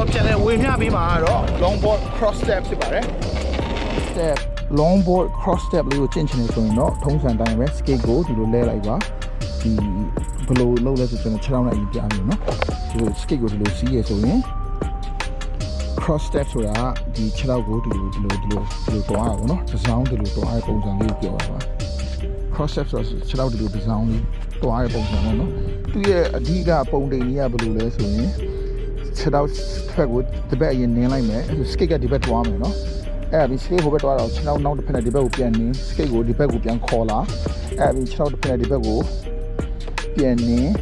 တော်ပြန်လဲဝေမျှပေးမှာတော့ longboard cross step ဖြစ်ပါတယ် step longboard cross step လေးကိုကျင့်ချင်နေဆိုရင်တော့ထုံးစံတိုင်းပဲ skate ကိုဒီလိုလဲလိုက်ပါဒီဘယ်လိုလုပ်လဲဆိုကျွန်တော်6ထောင်နဲ့အရင်ပြမယ်နော်ဒီလို skate ကိုဒီလိုစီးရဆိုရင် cross step ဆိုတာဒီ6ထောက်ကိုဒီလိုတွားရအောင်နော်တစ်စောင်းဒီလိုတွားရပုံစံလေးကိုပြောတာပါ cross step ဆိုတာ6ထောက်ဒီလိုတစ်စောင်းလေးတွားရပုံစံပေါ့နော်သူ့ရဲ့အဓိကပုံတိန်ကြီးကဘယ်လိုလဲဆိုရင်6ထောက်ဖက်ကိုဒီဘက်အရင်နင်းလိုက်မယ်အဲ skate ကဒီဘက်တွားမယ်နော်အဲ့ဒီ skate ဟိုဘက်တွားတော့6ထောက်နောက်တစ်ဖက်နဲ့ဒီဘက်ကိုပြန်နင်း skate ကိုဒီဘက်ကိုပြန်ခေါ်လာအဲ့ဒီ6ထောက်တစ်ဖက်နဲ့ဒီဘက်ကိုပြန်နင်း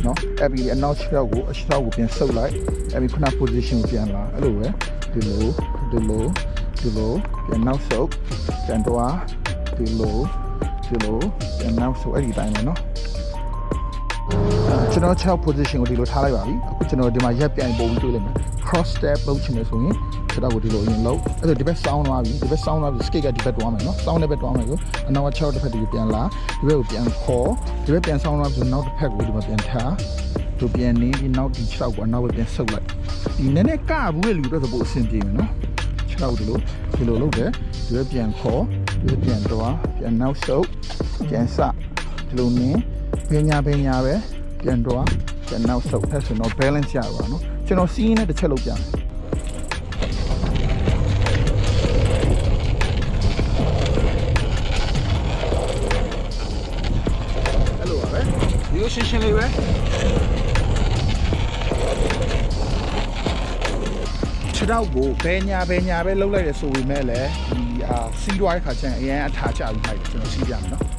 နော်အဲ့ဒီအနောက်6ထောက်ကိုအ6ထောက်ကိုပြန်ဆုပ်လိုက်အဲ့ဒီခုန position ကိုပြန်လာအဲ့လိုပဲဒီလိုပြန်နောက်ဆုပ်ပြန်တော့ဒီလိုပြန်နောက်ဆုပ်အဲ့ဒီတိုင်းပဲနော်ကျွန်တော်6 position ကိုဒီလိုထားလိုက်ပါပြီအခုကျွန်တော်ဒီမှာရက်ပြန်ပုံပြီးတွေ့လိုက်မယ် cross step လုပ်ချင်တယ်ဆိုရင်6ထောက်ကိုဒီလိုအရင်လုပ်အဲ့ဒါဒီဘက်ဆောင်းသွားပြီ skate ကဒီဘက်တွားမယ်နော်ဆောင်းတဲ့ဘက်တွားမယ်ဆိုအနောက်က6တစ်ဖက်ဒီပြန်လာဒီဘက်ကိုပြန်ခေါ်ဒီဘက်ပြန်ဆောင်းသွားပြီဆိုနောက်တစ်ဖက်ကိုဒီမှာပြန်ထားတို့ပြန်နေပြီးနောက်ဒီ6ကိုအနောက်ဘက်ပြန်ဆုပ်လိုက်ဒီနည်းနည်းကဘူးလေလူတော့ပိုအဆင်ပြေမယ်နော်6ဒီလိုလုပ်တယ်ဒီဘက်ပြန်ခေါ်ဒီဘက်ပြန်တွားပြန်နောက်ဆုပ်ပြန်စဒီလိုနင်းပညာပဲပြန်တွားပြန်နောက်ဆုပ်အဲ့ဆိုတော့ balance ရပါနော်ကျွန်တော်စီးနေတဲ့တစ်ချက်လုပ်ပြမယ်ရှင်းလေးပဲခြေထောက်ကိုဘယ်ညာပဲလှုပ်လိုက်ရဆိုပေမဲ့လည်းဒီစီးသွားတဲ့ခါကျရင်အရင်အထာချပြီးလိုက်ကျွန်တော်စီးပြမယ်နော်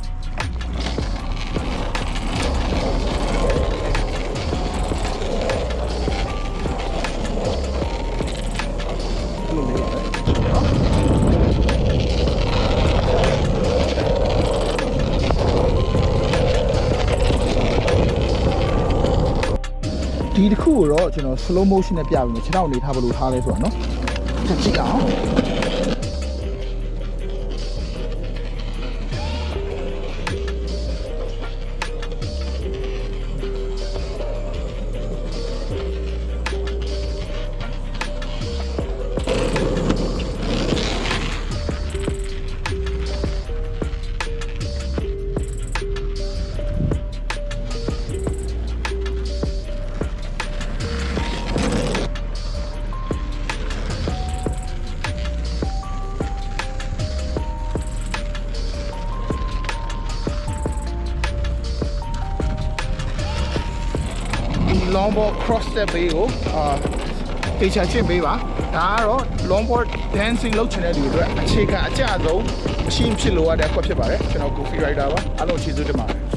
ဒီတစ်ခုကိုတော့ကျွန်တော် slow motion နဲ့ပြပြီးခြေထောက်နေထားဘယ်လိုထားလဲဆိုတာနော်ကြည့်အောင်longboard cross step ဘေးကိုတေချာချင်းပေးပါဒါကတော့ longboard dancing လုပ်ချင်တဲ့လူတွေအတွက်အခြေခံအကျဆုံးမရှင်းဖြစ်လို့ရတဲ့အခွက်ဖြစ်ပါတယ်ကျွန်တော် GoofyRider ပါအားလုံးကျေးဇူးတင်ပါတယ်